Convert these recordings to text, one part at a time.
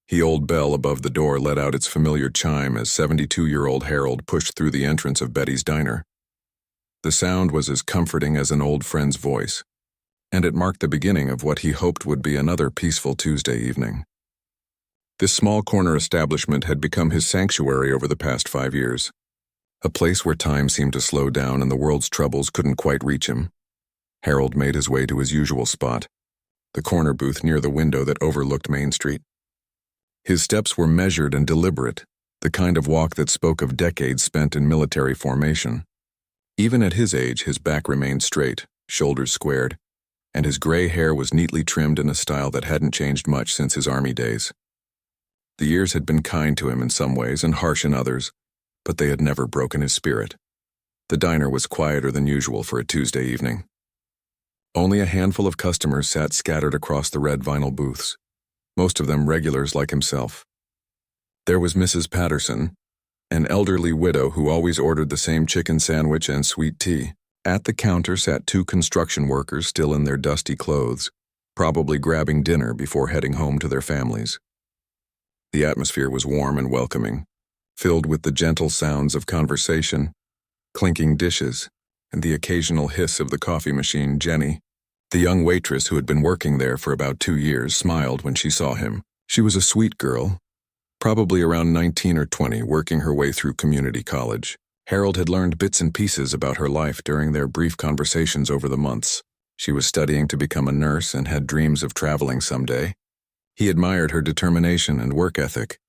The old bell above the door let out its familiar chime as 72-year-old Harold pushed through the entrance of Betty's diner. The sound was as comforting as an old friend's voice, and it marked the beginning of what he hoped would be another peaceful Tuesday evening. This small corner establishment had become his sanctuary over the past 5 years, a place where time seemed to slow down and the world's troubles couldn't quite reach him. Harold made his way to his usual spot, the corner booth near the window that overlooked Main Street. His steps were measured and deliberate, the kind of walk that spoke of decades spent in military formation. Even at his age, his back remained straight, shoulders squared, and his gray hair was neatly trimmed in a style that hadn't changed much since his army days. The years had been kind to him in some ways and harsh in others, but they had never broken his spirit. The diner was quieter than usual for a Tuesday evening. Only a handful of customers sat scattered across the red vinyl booths, most of them regulars like himself. There was Mrs. Patterson, an elderly widow who always ordered the same chicken sandwich and sweet tea. At the counter sat 2 construction workers still in their dusty clothes, probably grabbing dinner before heading home to their families. The atmosphere was warm and welcoming, filled with the gentle sounds of conversation, clinking dishes, and the occasional hiss of the coffee machine. Jenny, the young waitress who had been working there for about 2 years, smiled when she saw him. She was a sweet girl, probably around 19 or 20, working her way through community college. Harold had learned bits and pieces about her life during their brief conversations over the months. She was studying to become a nurse and had dreams of traveling someday. He admired her determination and work ethic.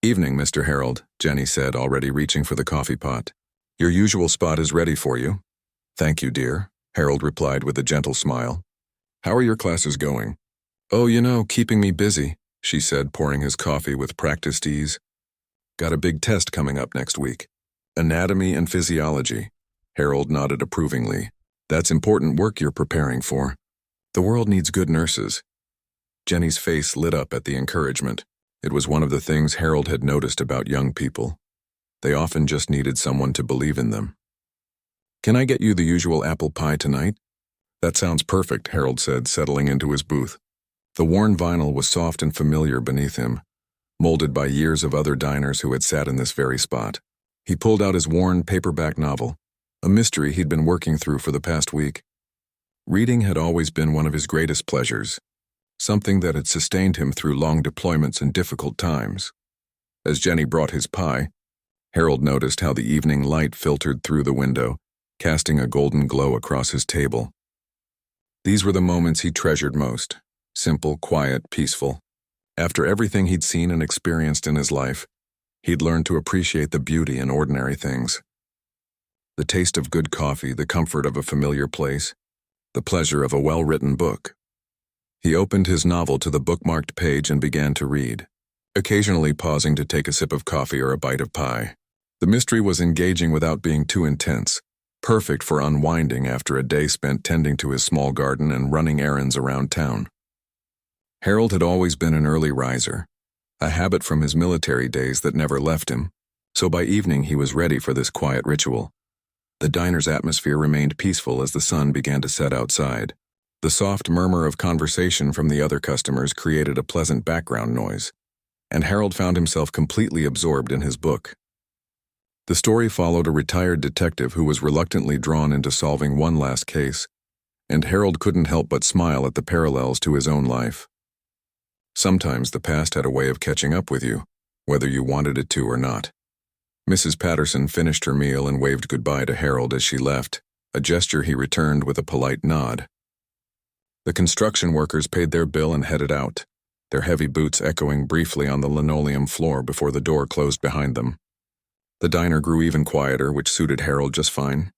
"Evening, Mr. Harold," Jenny said, already reaching for the coffee pot. "Your usual spot is ready for you." "Thank you, dear," Harold replied with a gentle smile. "How are your classes going?" "Oh, keeping me busy," she said, pouring his coffee with practiced ease. "Got a big test coming up next week. Anatomy and physiology." Harold nodded approvingly. "That's important work you're preparing for. The world needs good nurses." Jenny's face lit up at the encouragement. It was one of the things Harold had noticed about young people. They often just needed someone to believe in them. "Can I get you the usual apple pie tonight?" "That sounds perfect," Harold said, settling into his booth. The worn vinyl was soft and familiar beneath him, molded by years of other diners who had sat in this very spot. He pulled out his worn paperback novel, a mystery he'd been working through for the past week. Reading had always been one of his greatest pleasures, something that had sustained him through long deployments and difficult times. As Jenny brought his pie, Harold noticed how the evening light filtered through the window, casting a golden glow across his table. These were the moments he treasured most, simple, quiet, peaceful. After everything he'd seen and experienced in his life, he'd learned to appreciate the beauty in ordinary things. The taste of good coffee, the comfort of a familiar place, the pleasure of a well-written book. He opened his novel to the bookmarked page and began to read, occasionally pausing to take a sip of coffee or a bite of pie. The mystery was engaging without being too intense, perfect for unwinding after a day spent tending to his small garden and running errands around town. Harold had always been an early riser, a habit from his military days that never left him, so by evening he was ready for this quiet ritual. The diner's atmosphere remained peaceful as the sun began to set outside. The soft murmur of conversation from the other customers created a pleasant background noise, and Harold found himself completely absorbed in his book. The story followed a retired detective who was reluctantly drawn into solving one last case, and Harold couldn't help but smile at the parallels to his own life. Sometimes the past had a way of catching up with you, whether you wanted it to or not. Mrs. Patterson finished her meal and waved goodbye to Harold as she left, a gesture he returned with a polite nod. The construction workers paid their bill and headed out, their heavy boots echoing briefly on the linoleum floor before the door closed behind them. The diner grew even quieter, which suited Harold just fine.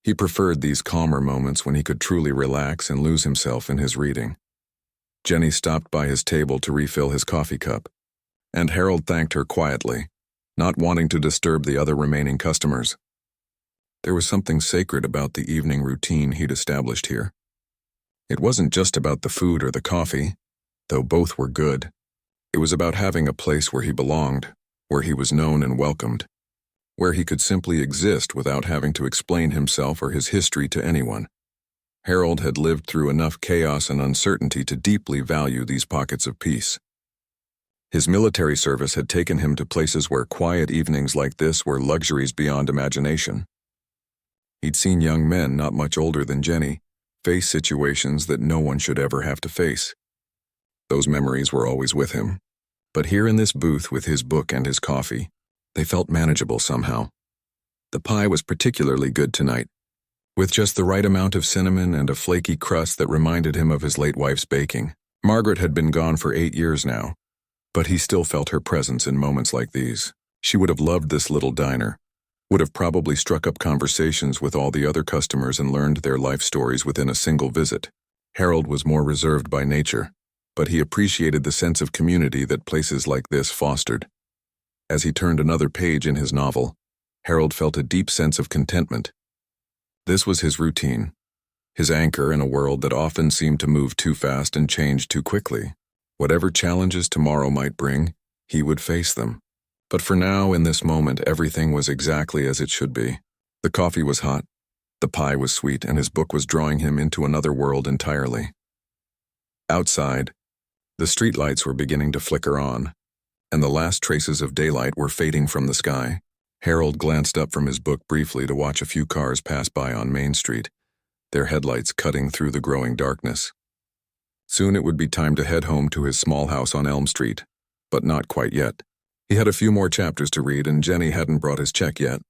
He preferred these calmer moments when he could truly relax and lose himself in his reading. Jenny stopped by his table to refill his coffee cup, and Harold thanked her quietly, not wanting to disturb the other remaining customers. There was something sacred about the evening routine he'd established here. It wasn't just about the food or the coffee, though both were good. It was about having a place where he belonged, where he was known and welcomed, where he could simply exist without having to explain himself or his history to anyone. Harold had lived through enough chaos and uncertainty to deeply value these pockets of peace. His military service had taken him to places where quiet evenings like this were luxuries beyond imagination. He'd seen young men not much older than Jenny face situations that no one should ever have to face. Those memories were always with him. But here in this booth with his book and his coffee, they felt manageable somehow. The pie was particularly good tonight, with just the right amount of cinnamon and a flaky crust that reminded him of his late wife's baking. Margaret had been gone for 8 years now, but he still felt her presence in moments like these. She would have loved this little diner, would have probably struck up conversations with all the other customers and learned their life stories within a single visit. Harold was more reserved by nature, but he appreciated the sense of community that places like this fostered. As he turned another page in his novel, Harold felt a deep sense of contentment. This was his routine, his anchor in a world that often seemed to move too fast and change too quickly. Whatever challenges tomorrow might bring, he would face them. But for now, in this moment, everything was exactly as it should be. The coffee was hot, the pie was sweet, and his book was drawing him into another world entirely. Outside, the streetlights were beginning to flicker on, and the last traces of daylight were fading from the sky. Harold glanced up from his book briefly to watch a few cars pass by on Main Street, their headlights cutting through the growing darkness. Soon it would be time to head home to his small house on Elm Street, but not quite yet. He had a few more chapters to read, and Jenny hadn't brought his check yet.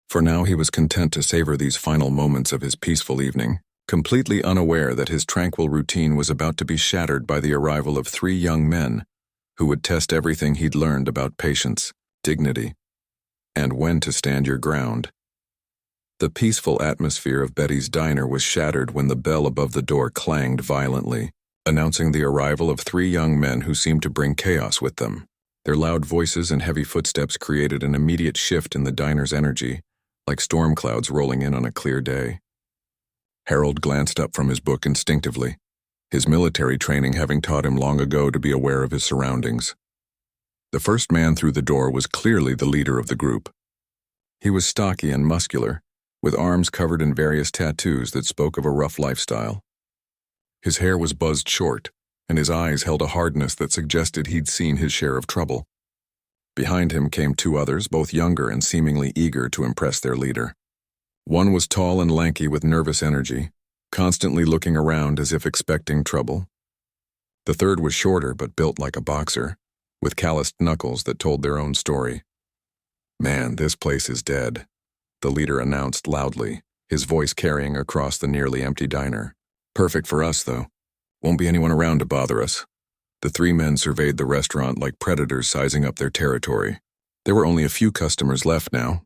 For now he was content to savor these final moments of his peaceful evening, completely unaware that his tranquil routine was about to be shattered by the arrival of 3 young men who would test everything he'd learned about patience, dignity, and when to stand your ground. The peaceful atmosphere of Betty's diner was shattered when the bell above the door clanged violently, announcing the arrival of 3 young men who seemed to bring chaos with them. Their loud voices and heavy footsteps created an immediate shift in the diner's energy, like storm clouds rolling in on a clear day. Harold glanced up from his book instinctively, his military training having taught him long ago to be aware of his surroundings. The first man through the door was clearly the leader of the group. He was stocky and muscular, with arms covered in various tattoos that spoke of a rough lifestyle. His hair was buzzed short, and his eyes held a hardness that suggested he'd seen his share of trouble. Behind him came 2 others, both younger and seemingly eager to impress their leader. One was tall and lanky with nervous energy, constantly looking around as if expecting trouble. The third was shorter but built like a boxer, with calloused knuckles that told their own story. "Man, this place is dead," the leader announced loudly, his voice carrying across the nearly empty diner. "Perfect for us, though. Won't be anyone around to bother us." The 3 men surveyed the restaurant like predators sizing up their territory. There were only a few customers left now.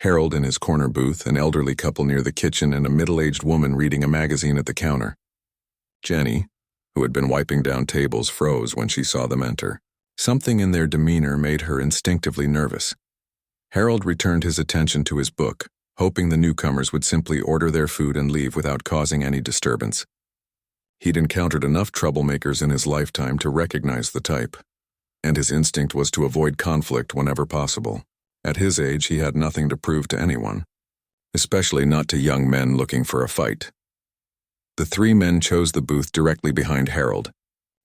Harold in his corner booth, an elderly couple near the kitchen, and a middle-aged woman reading a magazine at the counter. Jenny, who had been wiping down tables, froze when she saw them enter. Something in their demeanor made her instinctively nervous. Harold returned his attention to his book, hoping the newcomers would simply order their food and leave without causing any disturbance. He'd encountered enough troublemakers in his lifetime to recognize the type, and his instinct was to avoid conflict whenever possible. At his age, he had nothing to prove to anyone, especially not to young men looking for a fight. The 3 men chose the booth directly behind Harold,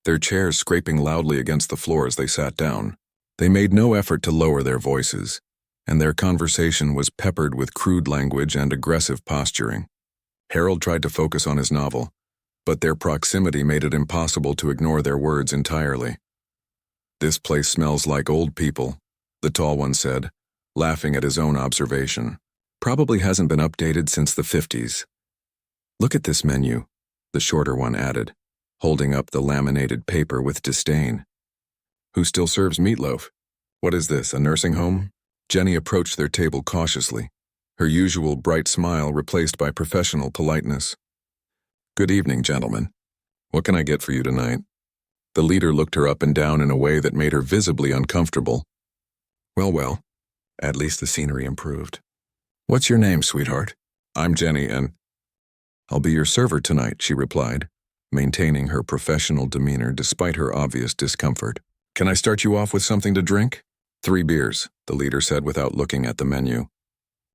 their chairs scraping loudly against the floor as they sat down. They made no effort to lower their voices, and their conversation was peppered with crude language and aggressive posturing. Harold tried to focus on his novel, but their proximity made it impossible to ignore their words entirely. "This place smells like old people," the tall one said, laughing at his own observation. "Probably hasn't been updated since the 50s. "Look at this menu," the shorter one added, holding up the laminated paper with disdain. "Who still serves meatloaf? What is this, a nursing home?" Jenny approached their table cautiously, her usual bright smile replaced by professional politeness. "Good evening, gentlemen. What can I get for you tonight?" The leader looked her up and down in a way that made her visibly uncomfortable. Well, at least the scenery improved. "What's your name, sweetheart?" "I'm Jenny, and—" "I'll be your server tonight," she replied, maintaining her professional demeanor despite her obvious discomfort. "Can I start you off with something to drink?" "3 beers, the leader said without looking at the menu.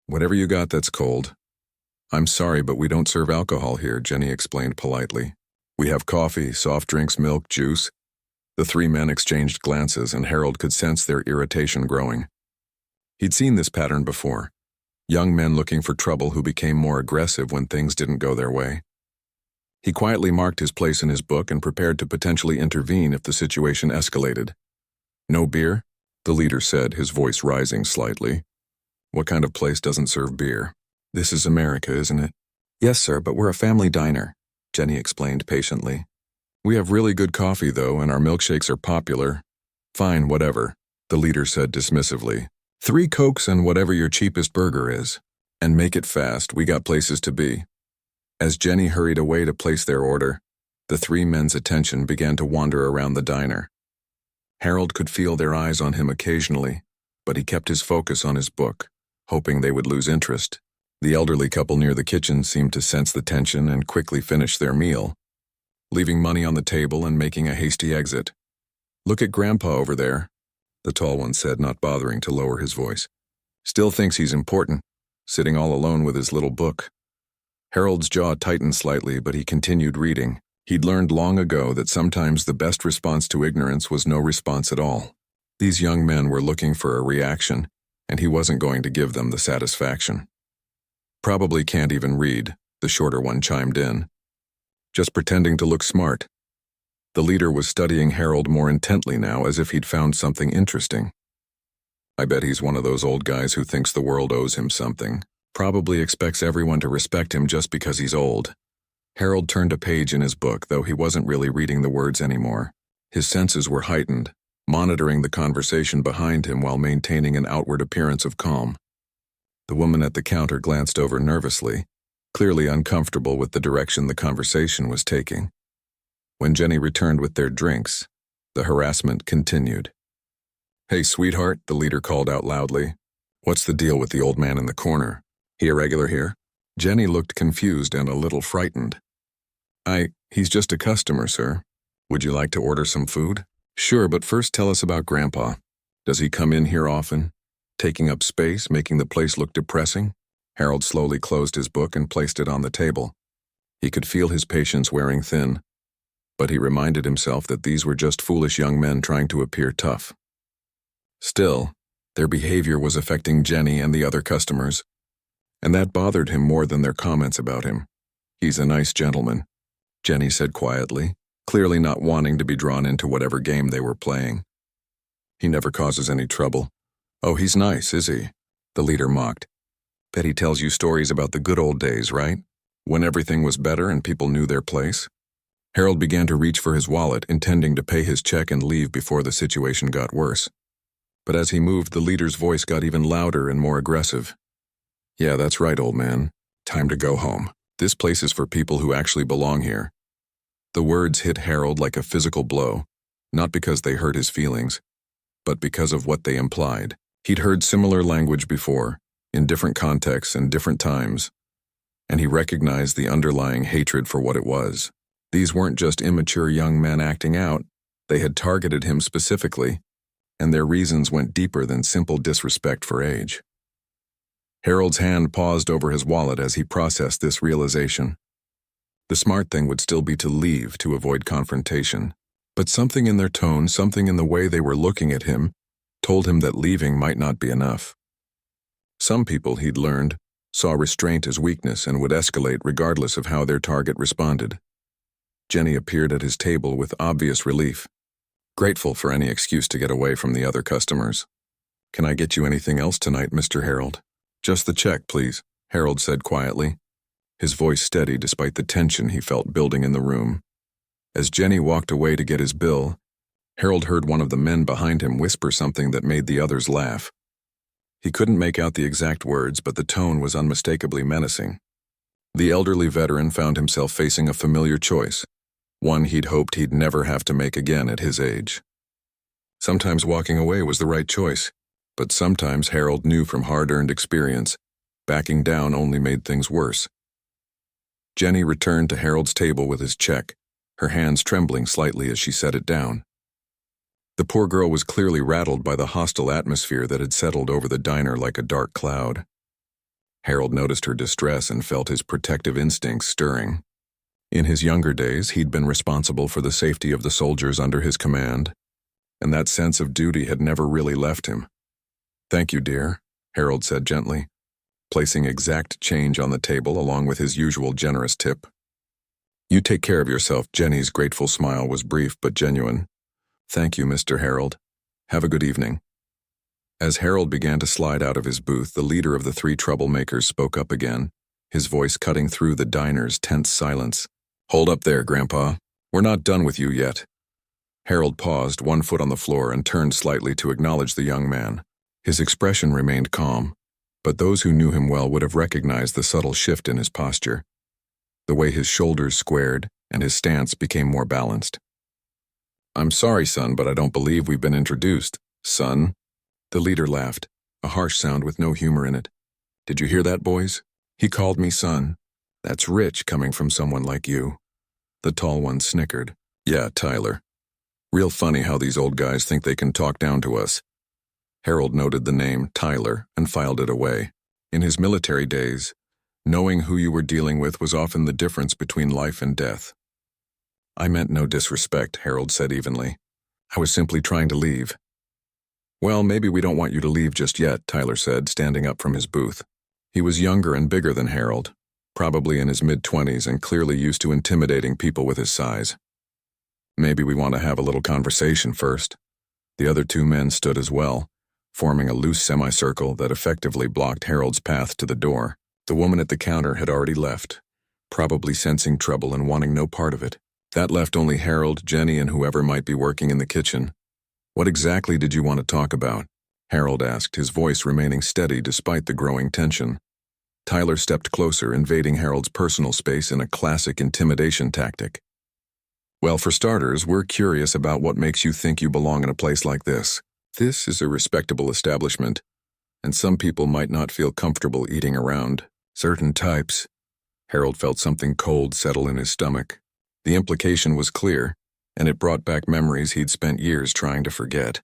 "Whatever you got that's cold." "I'm sorry, but we don't serve alcohol here," Jenny explained politely. "We have coffee, soft drinks, milk, juice." The three men exchanged glances, and Harold could sense their irritation growing. He'd seen this pattern before. Young men looking for trouble who became more aggressive when things didn't go their way. He quietly marked his place in his book and prepared to potentially intervene if the situation escalated. "No beer?" the leader said, his voice rising slightly. "What kind of place doesn't serve beer? This is America, isn't it?" "Yes, sir, but we're a family diner," Jenny explained patiently. "We have really good coffee, though, and our milkshakes are popular." "Fine, whatever," the leader said dismissively. "3 Cokes and whatever your cheapest burger is. And make it fast, we got places to be." As Jenny hurried away to place their order, the three men's attention began to wander around the diner. Harold could feel their eyes on him occasionally, but he kept his focus on his book, hoping they would lose interest. The elderly couple near the kitchen seemed to sense the tension and quickly finished their meal, leaving money on the table and making a hasty exit. "Look at Grandpa over there," the tall one said, not bothering to lower his voice. "Still thinks he's important, sitting all alone with his little book." Harold's jaw tightened slightly, but he continued reading. He'd learned long ago that sometimes the best response to ignorance was no response at all. These young men were looking for a reaction, and he wasn't going to give them the satisfaction. "Probably can't even read," the shorter one chimed in. "Just pretending to look smart." The leader was studying Harold more intently now, as if he'd found something interesting. "I bet he's one of those old guys who thinks the world owes him something. Probably expects everyone to respect him just because he's old." Harold turned a page in his book, though he wasn't really reading the words anymore. His senses were heightened, monitoring the conversation behind him while maintaining an outward appearance of calm. The woman at the counter glanced over nervously, clearly uncomfortable with the direction the conversation was taking. When Jenny returned with their drinks, the harassment continued. "Hey, sweetheart," the leader called out loudly. "What's the deal with the old man in the corner? He a regular here?" Jenny looked confused and a little frightened. He's just a customer, sir. Would you like to order some food?" "Sure, but first tell us about Grandpa. Does he come in here often? Taking up space, making the place look depressing?" Harold slowly closed his book and placed it on the table. He could feel his patience wearing thin, but he reminded himself that these were just foolish young men trying to appear tough. Still, their behavior was affecting Jenny and the other customers, and that bothered him more than their comments about him. "He's a nice gentleman," Jenny said quietly, clearly not wanting to be drawn into whatever game they were playing. "He never causes any trouble." "Oh, he's nice, is he?" the leader mocked. "Bet he tells you stories about the good old days, right? When everything was better and people knew their place." Harold began to reach for his wallet, intending to pay his check and leave before the situation got worse. But as he moved, the leader's voice got even louder and more aggressive. "Yeah, that's right, old man. Time to go home. This place is for people who actually belong here." The words hit Harold like a physical blow, not because they hurt his feelings, but because of what they implied. He'd heard similar language before, in different contexts and different times, and he recognized the underlying hatred for what it was. These weren't just immature young men acting out, they had targeted him specifically, and their reasons went deeper than simple disrespect for age. Harold's hand paused over his wallet as he processed this realization. The smart thing would still be to leave to avoid confrontation, but something in their tone, something in the way they were looking at him, told him that leaving might not be enough. Some people, he'd learned, saw restraint as weakness and would escalate regardless of how their target responded. Jenny appeared at his table with obvious relief, grateful for any excuse to get away from the other customers. "Can I get you anything else tonight, Mr. Harold?" "Just the check, please," Harold said quietly, his voice steady despite the tension he felt building in the room. As Jenny walked away to get his bill, Harold heard one of the men behind him whisper something that made the others laugh. He couldn't make out the exact words, but the tone was unmistakably menacing. The elderly veteran found himself facing a familiar choice, one he'd hoped he'd never have to make again at his age. Sometimes walking away was the right choice, but sometimes Harold knew from hard-earned experience, backing down only made things worse. Jenny returned to Harold's table with his check, her hands trembling slightly as she set it down. The poor girl was clearly rattled by the hostile atmosphere that had settled over the diner like a dark cloud. Harold noticed her distress and felt his protective instincts stirring. In his younger days, he'd been responsible for the safety of the soldiers under his command, and that sense of duty had never really left him. "Thank you, dear," Harold said gently, placing exact change on the table along with his usual generous tip. "You take care of yourself." Jenny's grateful smile was brief but genuine. "Thank you, Mr. Harold. Have a good evening." As Harold began to slide out of his booth, the leader of the three troublemakers spoke up again, his voice cutting through the diner's tense silence. "Hold up there, Grandpa. We're not done with you yet." Harold paused, one foot on the floor, and turned slightly to acknowledge the young man. His expression remained calm, but those who knew him well would have recognized the subtle shift in his posture, the way his shoulders squared and his stance became more balanced. "I'm sorry, son, but I don't believe we've been introduced." "Son?" The leader laughed, a harsh sound with no humor in it. "Did you hear that, boys? He called me son. That's rich coming from someone like you." The tall one snickered. "Yeah, Tyler. Real funny how these old guys think they can talk down to us." Harold noted the name Tyler and filed it away. In his military days, knowing who you were dealing with was often the difference between life and death. "I meant no disrespect," Harold said evenly. "I was simply trying to leave." "Well, maybe we don't want you to leave just yet," Tyler said, standing up from his booth. He was younger and bigger than Harold, probably in his mid-20s and clearly used to intimidating people with his size. "Maybe we want to have a little conversation first." The other two men stood as well, forming a loose semicircle that effectively blocked Harold's path to the door. The woman at the counter had already left, probably sensing trouble and wanting no part of it. That left only Harold, Jenny, and whoever might be working in the kitchen. "What exactly did you want to talk about?" Harold asked, his voice remaining steady despite the growing tension. Tyler stepped closer, invading Harold's personal space in a classic intimidation tactic. "Well, for starters, we're curious about what makes you think you belong in a place like this. This is a respectable establishment, and some people might not feel comfortable eating around certain types." Harold felt something cold settle in his stomach. The implication was clear, and it brought back memories he'd spent years trying to forget.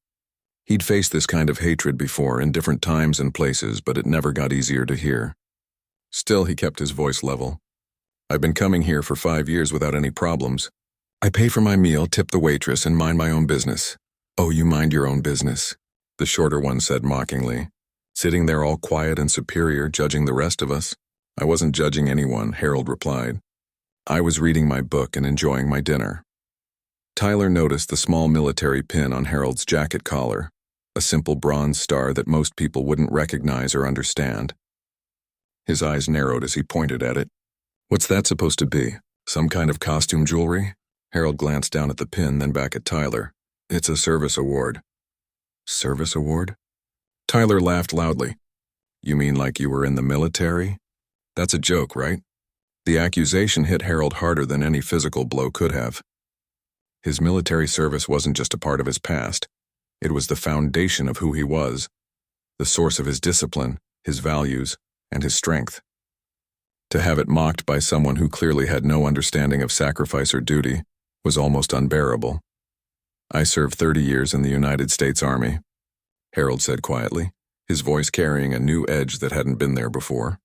He'd faced this kind of hatred before in different times and places, but it never got easier to hear. Still, he kept his voice level. "I've been coming here for 5 years without any problems. I pay for my meal, tip the waitress, and mind my own business." "Oh, you mind your own business," the shorter one said mockingly, sitting there all quiet and superior, judging the rest of us. "I wasn't judging anyone," Harold replied. "I was reading my book and enjoying my dinner." Tyler noticed the small military pin on Harold's jacket collar, a simple bronze star that most people wouldn't recognize or understand. His eyes narrowed as he pointed at it. "What's that supposed to be? Some kind of costume jewelry?" Harold glanced down at the pin, then back at Tyler. "It's a service award." "Service award?" Tyler laughed loudly. "You mean like you were in the military? That's a joke, right?" The accusation hit Harold harder than any physical blow could have. His military service wasn't just a part of his past. It was the foundation of who he was, the source of his discipline, his values, and his strength. To have it mocked by someone who clearly had no understanding of sacrifice or duty was almost unbearable. "I served 30 years in the United States Army," Harold said quietly, his voice carrying a new edge that hadn't been there before.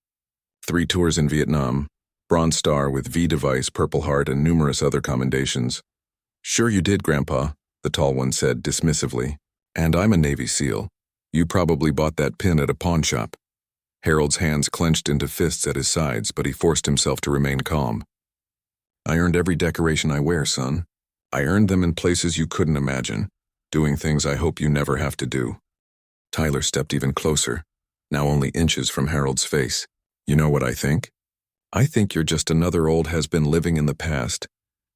3 tours in Vietnam, Bronze Star with V device, Purple Heart, and numerous other commendations. "Sure you did, Grandpa," the tall one said dismissively. "And I'm a Navy SEAL. You probably bought that pin at a pawn shop." Harold's hands clenched into fists at his sides, but he forced himself to remain calm. "I earned every decoration I wear, son. I earned them in places you couldn't imagine, doing things I hope you never have to do." Tyler stepped even closer, now only inches from Harold's face. "You know what I think? I think you're just another old has-been living in the past,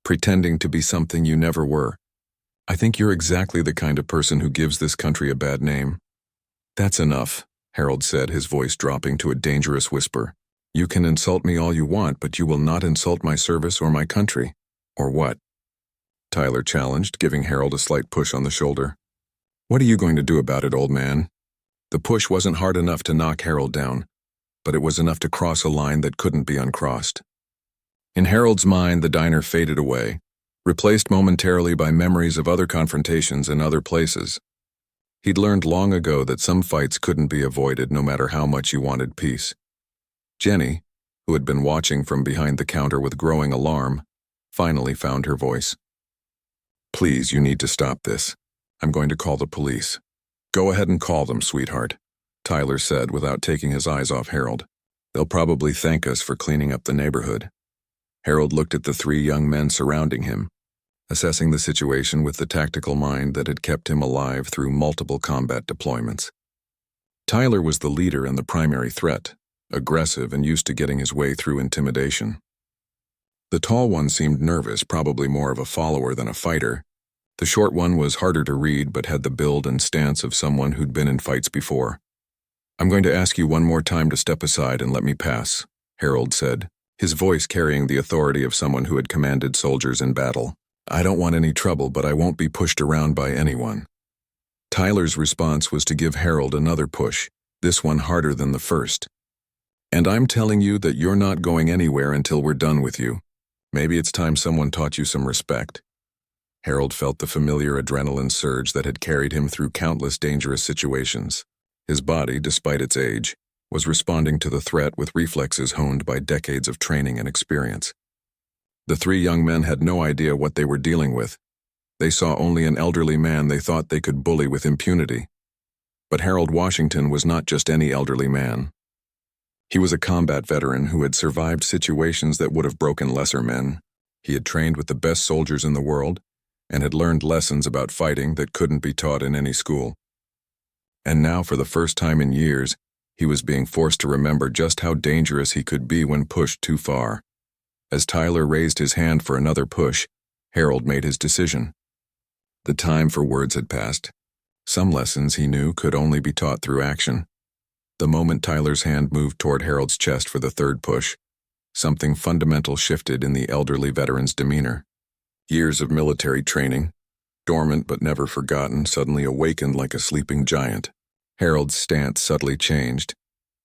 pretending to be something you never were. I think you're exactly the kind of person who gives this country a bad name." "That's enough," Harold said, his voice dropping to a dangerous whisper. "You can insult me all you want, but you will not insult my service or my country." "Or what?" Tyler challenged, giving Harold a slight push on the shoulder. "What are you going to do about it, old man?" The push wasn't hard enough to knock Harold down, but it was enough to cross a line that couldn't be uncrossed. In Harold's mind, the diner faded away, replaced momentarily by memories of other confrontations in other places. He'd learned long ago that some fights couldn't be avoided no matter how much you wanted peace. Jenny, who had been watching from behind the counter with growing alarm, finally found her voice. "Please, you need to stop this. I'm going to call the police." "Go ahead and call them, sweetheart," Tyler said without taking his eyes off Harold. "They'll probably thank us for cleaning up the neighborhood." Harold looked at the three young men surrounding him, assessing the situation with the tactical mind that had kept him alive through multiple combat deployments. Tyler was the leader and the primary threat, aggressive and used to getting his way through intimidation. The tall one seemed nervous, probably more of a follower than a fighter. The short one was harder to read but had the build and stance of someone who'd been in fights before. "I'm going to ask you one more time to step aside and let me pass," Harold said, his voice carrying the authority of someone who had commanded soldiers in battle. "I don't want any trouble, but I won't be pushed around by anyone." Tyler's response was to give Harold another push, this one harder than the first. "And I'm telling you that you're not going anywhere until we're done with you. Maybe it's time someone taught you some respect." Harold felt the familiar adrenaline surge that had carried him through countless dangerous situations. His body, despite its age, was responding to the threat with reflexes honed by decades of training and experience. The three young men had no idea what they were dealing with. They saw only an elderly man they thought they could bully with impunity. But Harold Washington was not just any elderly man. He was a combat veteran who had survived situations that would have broken lesser men. He had trained with the best soldiers in the world and had learned lessons about fighting that couldn't be taught in any school. And now, for the first time in years, he was being forced to remember just how dangerous he could be when pushed too far. As Tyler raised his hand for another push, Harold made his decision. The time for words had passed. Some lessons, he knew, could only be taught through action. The moment Tyler's hand moved toward Harold's chest for the third push, something fundamental shifted in the elderly veteran's demeanor. Years of military training, dormant but never forgotten, suddenly awakened like a sleeping giant. Harold's stance subtly changed.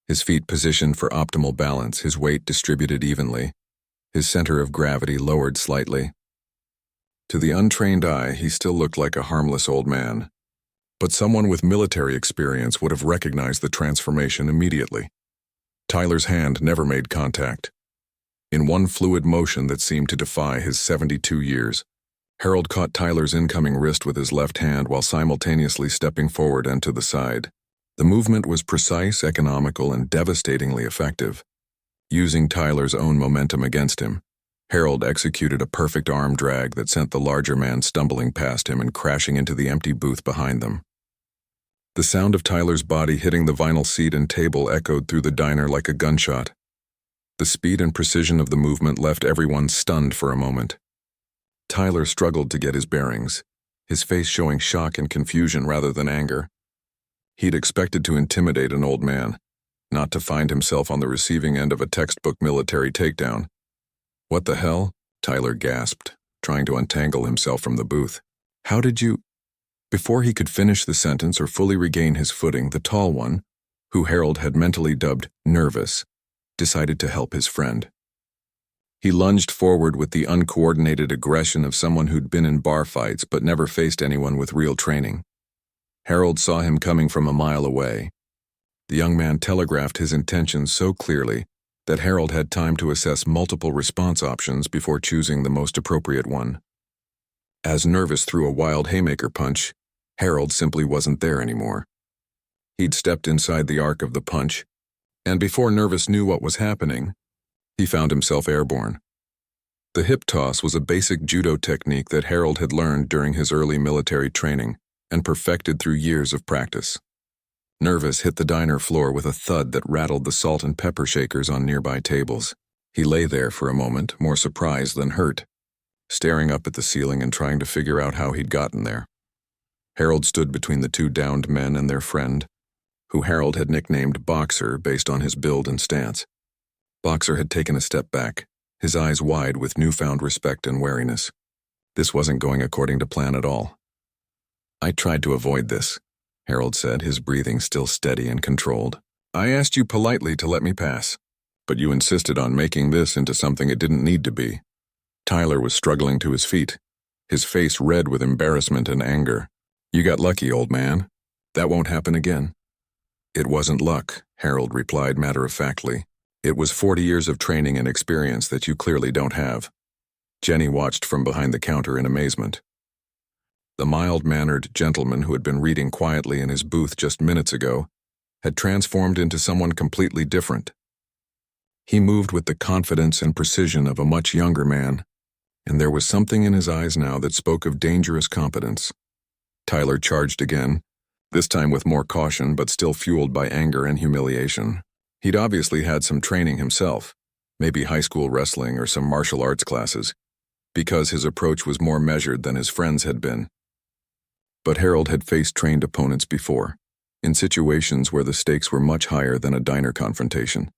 His feet positioned for optimal balance, his weight distributed evenly, his center of gravity lowered slightly. To the untrained eye, he still looked like a harmless old man. But someone with military experience would have recognized the transformation immediately. Tyler's hand never made contact. In one fluid motion that seemed to defy his 72 years, Harold caught Tyler's incoming wrist with his left hand while simultaneously stepping forward and to the side. The movement was precise, economical, and devastatingly effective. Using Tyler's own momentum against him, Harold executed a perfect arm drag that sent the larger man stumbling past him and crashing into the empty booth behind them. The sound of Tyler's body hitting the vinyl seat and table echoed through the diner like a gunshot. The speed and precision of the movement left everyone stunned for a moment. Tyler struggled to get his bearings, his face showing shock and confusion rather than anger. He'd expected to intimidate an old man, not to find himself on the receiving end of a textbook military takedown. "What the hell?" Tyler gasped, trying to untangle himself from the booth. "How did you—" Before he could finish the sentence or fully regain his footing, the tall one, who Harold had mentally dubbed nervous, decided to help his friend. He lunged forward with the uncoordinated aggression of someone who'd been in bar fights but never faced anyone with real training. Harold saw him coming from a mile away. The young man telegraphed his intentions so clearly that Harold had time to assess multiple response options before choosing the most appropriate one. As Nervous threw a wild haymaker punch, Harold simply wasn't there anymore. He'd stepped inside the arc of the punch, and before Nervous knew what was happening, he found himself airborne. The hip toss was a basic judo technique that Harold had learned during his early military training and perfected through years of practice. Nervous hit the diner floor with a thud that rattled the salt and pepper shakers on nearby tables. He lay there for a moment, more surprised than hurt, staring up at the ceiling and trying to figure out how he'd gotten there. Harold stood between the two downed men and their friend, who Harold had nicknamed Boxer based on his build and stance. Boxer had taken a step back, his eyes wide with newfound respect and wariness. This wasn't going according to plan at all. "I tried to avoid this," Harold said, his breathing still steady and controlled. "I asked you politely to let me pass, but you insisted on making this into something it didn't need to be." Tyler was struggling to his feet, his face red with embarrassment and anger. "You got lucky, old man. That won't happen again." "It wasn't luck," Harold replied matter-of-factly. "It was 40 years of training and experience that you clearly don't have." Jenny watched from behind the counter in amazement. The mild-mannered gentleman who had been reading quietly in his booth just minutes ago had transformed into someone completely different. He moved with the confidence and precision of a much younger man, and there was something in his eyes now that spoke of dangerous competence. Tyler charged again, this time with more caution but still fueled by anger and humiliation. He'd obviously had some training himself, maybe high school wrestling or some martial arts classes, because his approach was more measured than his friends had been. But Harold had faced trained opponents before, in situations where the stakes were much higher than a diner confrontation.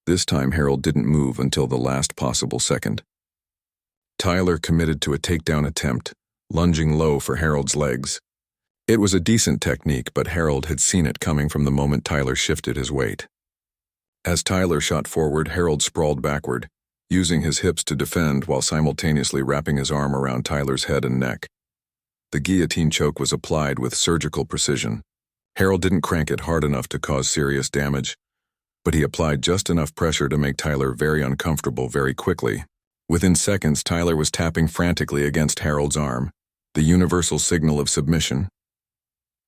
This time Harold didn't move until the last possible second. Tyler committed to a takedown attempt, lunging low for Harold's legs. It was a decent technique, but Harold had seen it coming from the moment Tyler shifted his weight. As Tyler shot forward, Harold sprawled backward, using his hips to defend while simultaneously wrapping his arm around Tyler's head and neck. The guillotine choke was applied with surgical precision. Harold didn't crank it hard enough to cause serious damage, but he applied just enough pressure to make Tyler very uncomfortable very quickly. Within seconds, Tyler was tapping frantically against Harold's arm, the universal signal of submission.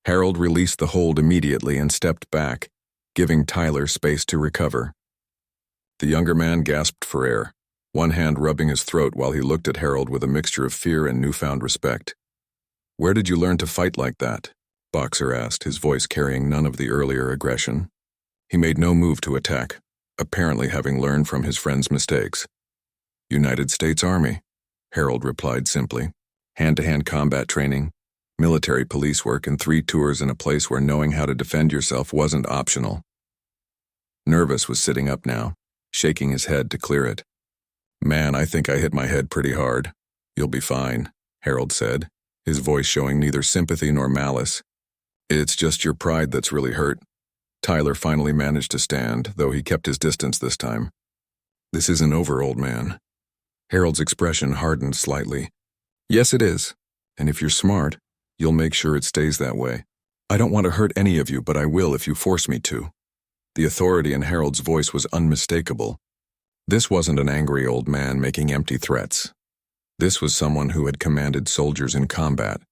Harold released the hold immediately and stepped back, giving Tyler space to recover. The younger man gasped for air, one hand rubbing his throat while he looked at Harold with a mixture of fear and newfound respect. "Where did you learn to fight like that?" Boxer asked, his voice carrying none of the earlier aggression. He made no move to attack, apparently having learned from his friend's mistakes. "United States Army," Harold replied simply. "Hand-to-hand combat training, military police work, and 3 tours in a place where knowing how to defend yourself wasn't optional." Nervous was sitting up now, shaking his head to clear it. "Man, I think I hit my head pretty hard. You'll be fine," Harold said, his voice showing neither sympathy nor malice. "It's just your pride that's really hurt." Tyler finally managed to stand, though he kept his distance this time. "This isn't over, old man." Harold's expression hardened slightly. "Yes, it is. And if you're smart, you'll make sure it stays that way. I don't want to hurt any of you, but I will if you force me to." The authority in Harold's voice was unmistakable. This wasn't an angry old man making empty threats. This was someone who had commanded soldiers in combat,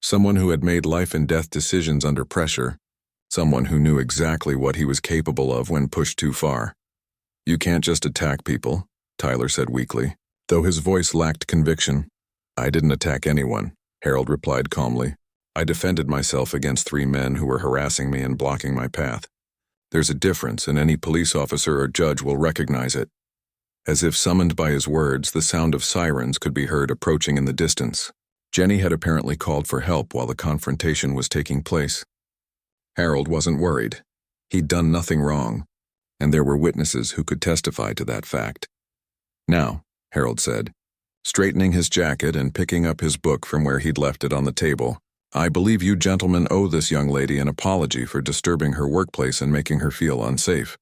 someone who had made life-and-death decisions under pressure, someone who knew exactly what he was capable of when pushed too far. "You can't just attack people," Tyler said weakly, though his voice lacked conviction. "I didn't attack anyone," Harold replied calmly. "I defended myself against 3 men who were harassing me and blocking my path. There's a difference, and any police officer or judge will recognize it." As if summoned by his words, the sound of sirens could be heard approaching in the distance. Jenny had apparently called for help while the confrontation was taking place. Harold wasn't worried. He'd done nothing wrong, and there were witnesses who could testify to that fact. "Now," Harold said, straightening his jacket and picking up his book from where he'd left it on the table, "I believe you gentlemen owe this young lady an apology for disturbing her workplace and making her feel unsafe."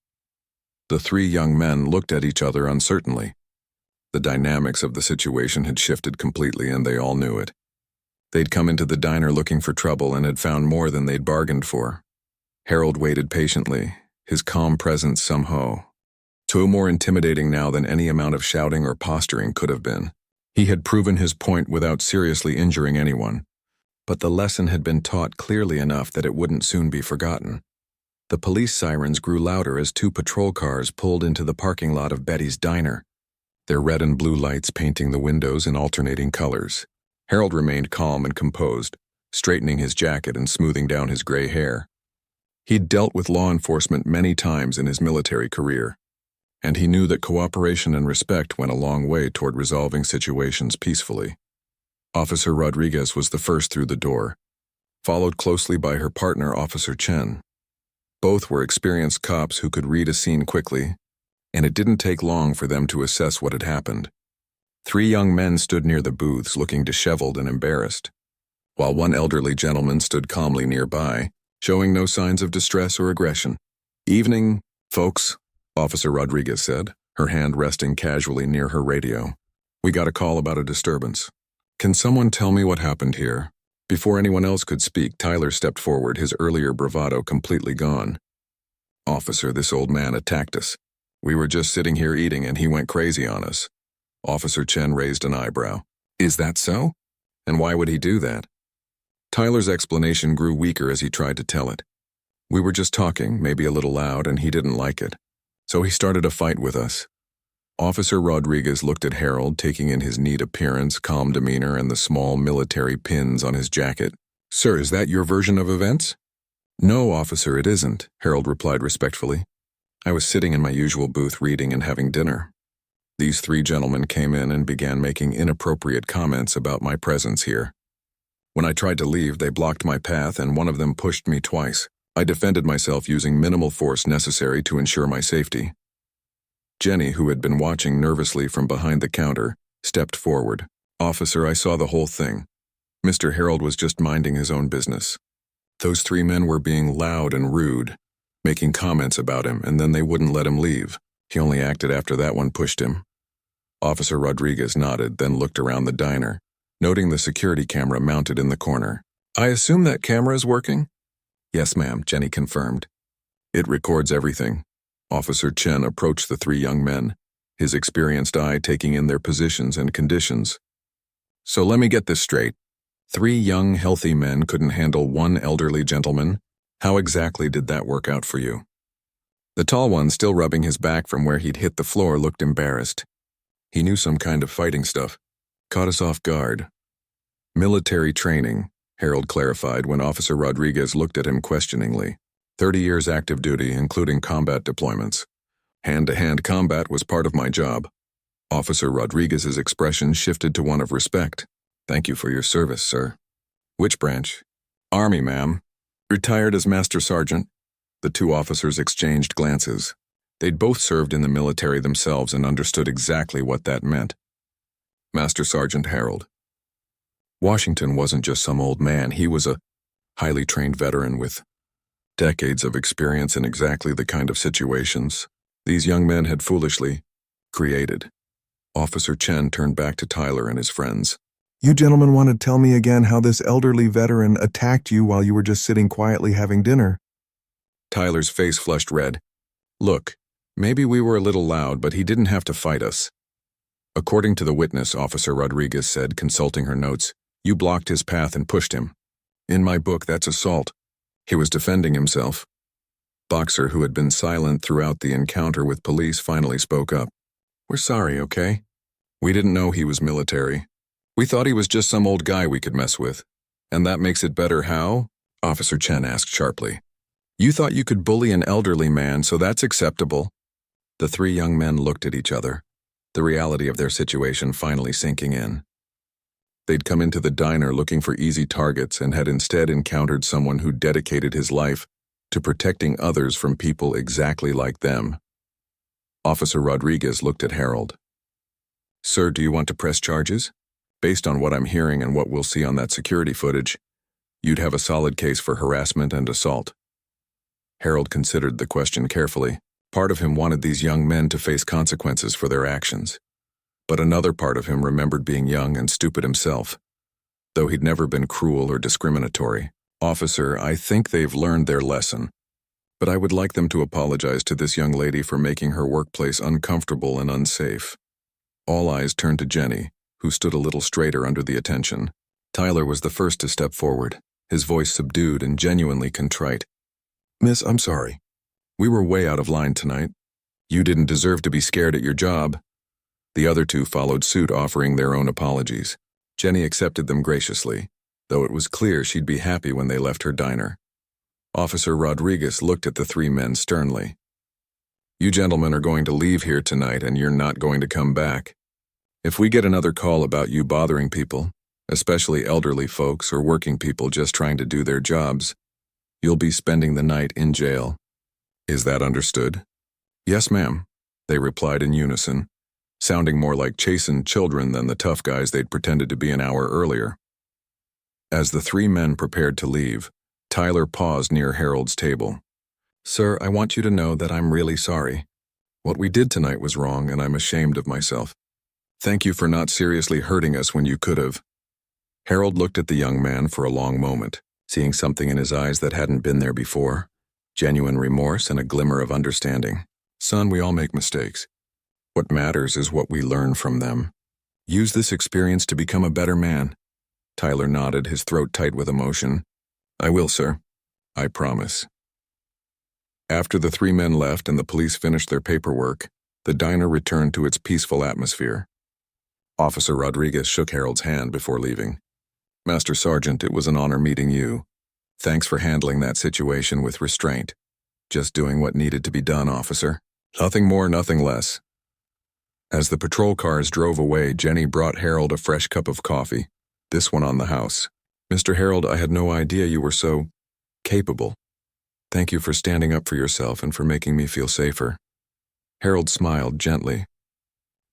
The 3 young men looked at each other uncertainly. The dynamics of the situation had shifted completely, and they all knew it. They'd come into the diner looking for trouble and had found more than they'd bargained for. Harold waited patiently, his calm presence somehow more intimidating now than any amount of shouting or posturing could have been. He had proven his point without seriously injuring anyone, but the lesson had been taught clearly enough that it wouldn't soon be forgotten. The police sirens grew louder as 2 patrol cars pulled into the parking lot of Betty's diner, their red and blue lights painting the windows in alternating colors. Harold remained calm and composed, straightening his jacket and smoothing down his gray hair. He'd dealt with law enforcement many times in his military career, and he knew that cooperation and respect went a long way toward resolving situations peacefully. Officer Rodriguez was the first through the door, followed closely by her partner, Officer Chen. Both were experienced cops who could read a scene quickly, and it didn't take long for them to assess what had happened. 3 young men stood near the booths looking disheveled and embarrassed, while one elderly gentleman stood calmly nearby, showing no signs of distress or aggression. "Evening, folks," Officer Rodriguez said, her hand resting casually near her radio. "We got a call about a disturbance. Can someone tell me what happened here?" Before anyone else could speak, Tyler stepped forward, his earlier bravado completely gone. "Officer, this old man attacked us. We were just sitting here eating and he went crazy on us. Officer Chen raised an eyebrow. Is that so? And why would he do that? Tyler's explanation grew weaker as he tried to tell it. We were just talking, maybe a little loud, and he didn't like it. So he started a fight with us. Officer Rodriguez looked at Harold, taking in his neat appearance, calm demeanor, and the small military pins on his jacket. Sir, is that your version of events? No, officer, it isn't, Harold replied respectfully. I was sitting in my usual booth reading and having dinner. These three gentlemen came in and began making inappropriate comments about my presence here. When I tried to leave, they blocked my path and one of them pushed me twice. I defended myself using minimal force necessary to ensure my safety. Jenny, who had been watching nervously from behind the counter, stepped forward. Officer, I saw the whole thing. Mr. Harold was just minding his own business. Those three men were being loud and rude, making comments about him, and then they wouldn't let him leave. He only acted after that one pushed him. Officer Rodriguez nodded, then looked around the diner, noting the security camera mounted in the corner. I assume that camera is working? Yes, ma'am, Jenny confirmed. It records everything. Officer Chen approached the three young men, his experienced eye taking in their positions and conditions. So let me get this straight. 3 young, healthy men couldn't handle 1 elderly gentleman? How exactly did that work out for you? The tall one, still rubbing his back from where he'd hit the floor, looked embarrassed. He knew some kind of fighting stuff. Caught us off guard. Military training, Harold clarified when Officer Rodriguez looked at him questioningly. 30 years active duty, including combat deployments. Hand-to-hand combat was part of my job. Officer Rodriguez's expression shifted to one of respect. Thank you for your service, sir. Which branch? Army, ma'am. Retired as Master Sergeant. The two officers exchanged glances. They'd both served in the military themselves and understood exactly what that meant. Master Sergeant Harold. Washington wasn't just some old man. He was a highly trained veteran with decades of experience in exactly the kind of situations these young men had foolishly created. Officer Chen turned back to Tyler and his friends. You gentlemen want to tell me again how this elderly veteran attacked you while you were just sitting quietly having dinner? Tyler's face flushed red. Look, maybe we were a little loud, but he didn't have to fight us. According to the witness, Officer Rodriguez said, consulting her notes, you blocked his path and pushed him. In my book, that's assault. He was defending himself. Boxer, who had been silent throughout the encounter with police, finally spoke up. We're sorry, okay? We didn't know he was military. We thought he was just some old guy we could mess with. And that makes it better how? Officer Chen asked sharply. You thought you could bully an elderly man, so that's acceptable. The three young men looked at each other, the reality of their situation finally sinking in. They'd come into the diner looking for easy targets and had instead encountered someone who dedicated his life to protecting others from people exactly like them. Officer Rodriguez looked at Harold. Sir, do you want to press charges? Based on what I'm hearing and what we'll see on that security footage, you'd have a solid case for harassment and assault. Harold considered the question carefully. Part of him wanted these young men to face consequences for their actions. But another part of him remembered being young and stupid himself. Though he'd never been cruel or discriminatory. Officer, I think they've learned their lesson. But I would like them to apologize to this young lady for making her workplace uncomfortable and unsafe. All eyes turned to Jenny, who stood a little straighter under the attention. Tyler was the first to step forward, his voice subdued and genuinely contrite. Miss, I'm sorry. We were way out of line tonight. You didn't deserve to be scared at your job. The other two followed suit, offering their own apologies. Jenny accepted them graciously, though it was clear she'd be happy when they left her diner. Officer Rodriguez looked at the three men sternly. You gentlemen are going to leave here tonight and you're not going to come back. If we get another call about you bothering people, especially elderly folks or working people just trying to do their jobs, you'll be spending the night in jail. Is that understood? Yes, ma'am, they replied in unison, sounding more like chastened children than the tough guys they'd pretended to be an hour earlier. As the three men prepared to leave, Tyler paused near Harold's table. Sir, I want you to know that I'm really sorry. What we did tonight was wrong and I'm ashamed of myself. Thank you for not seriously hurting us when you could have. Harold looked at the young man for a long moment, seeing something in his eyes that hadn't been there before. Genuine remorse and a glimmer of understanding. Son, we all make mistakes. What matters is what we learn from them. Use this experience to become a better man. Tyler nodded, his throat tight with emotion. I will, sir. I promise. After the three men left and the police finished their paperwork, the diner returned to its peaceful atmosphere. Officer Rodriguez shook Harold's hand before leaving. Master Sergeant, it was an honor meeting you. Thanks for handling that situation with restraint. Just doing what needed to be done, officer. Nothing more, nothing less. As the patrol cars drove away, Jenny brought Harold a fresh cup of coffee, this one on the house. Mr. Harold, I had no idea you were so capable. Thank you for standing up for yourself and for making me feel safer. Harold smiled gently.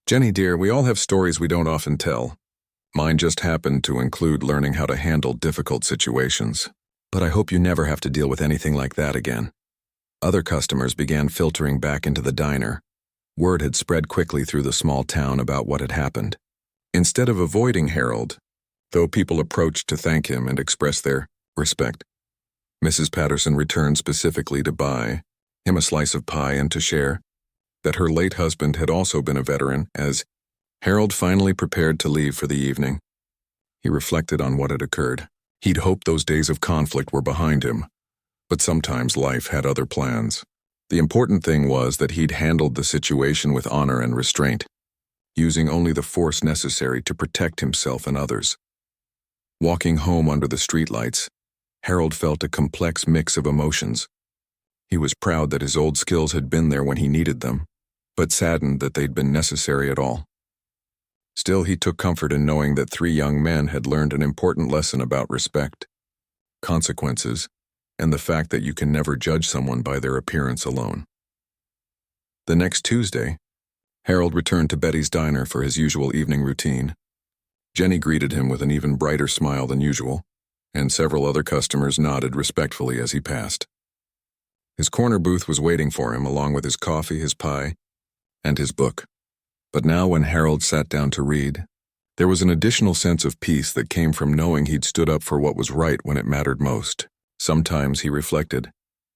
Jenny, dear, we all have stories we don't often tell. Mine just happened to include learning how to handle difficult situations. But I hope you never have to deal with anything like that again. Other customers began filtering back into the diner. Word had spread quickly through the small town about what had happened. Instead of avoiding Harold, though people approached to thank him and express their respect, Mrs. Patterson returned specifically to buy him a slice of pie and to share that her late husband had also been a veteran. As Harold finally prepared to leave for the evening, he reflected on what had occurred. He'd hoped those days of conflict were behind him, but sometimes life had other plans. The important thing was that he'd handled the situation with honor and restraint, using only the force necessary to protect himself and others. Walking home under the streetlights, Harold felt a complex mix of emotions. He was proud that his old skills had been there when he needed them, but saddened that they'd been necessary at all. Still, he took comfort in knowing that three young men had learned an important lesson about respect, consequences, and the fact that you can never judge someone by their appearance alone. The next Tuesday, Harold returned to Betty's diner for his usual evening routine. Jenny greeted him with an even brighter smile than usual, and several other customers nodded respectfully as he passed. His corner booth was waiting for him, along with his coffee, his pie, and his book. But now when Harold sat down to read, there was an additional sense of peace that came from knowing he'd stood up for what was right when it mattered most. Sometimes, he reflected,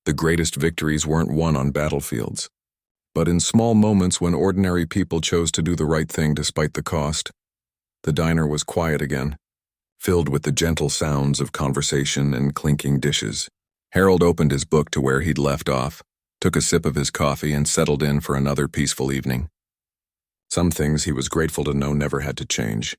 the greatest victories weren't won on battlefields, but in small moments when ordinary people chose to do the right thing despite the cost. The diner was quiet again, filled with the gentle sounds of conversation and clinking dishes. Harold opened his book to where he'd left off, took a sip of his coffee, and settled in for another peaceful evening. Some things he was grateful to know never had to change.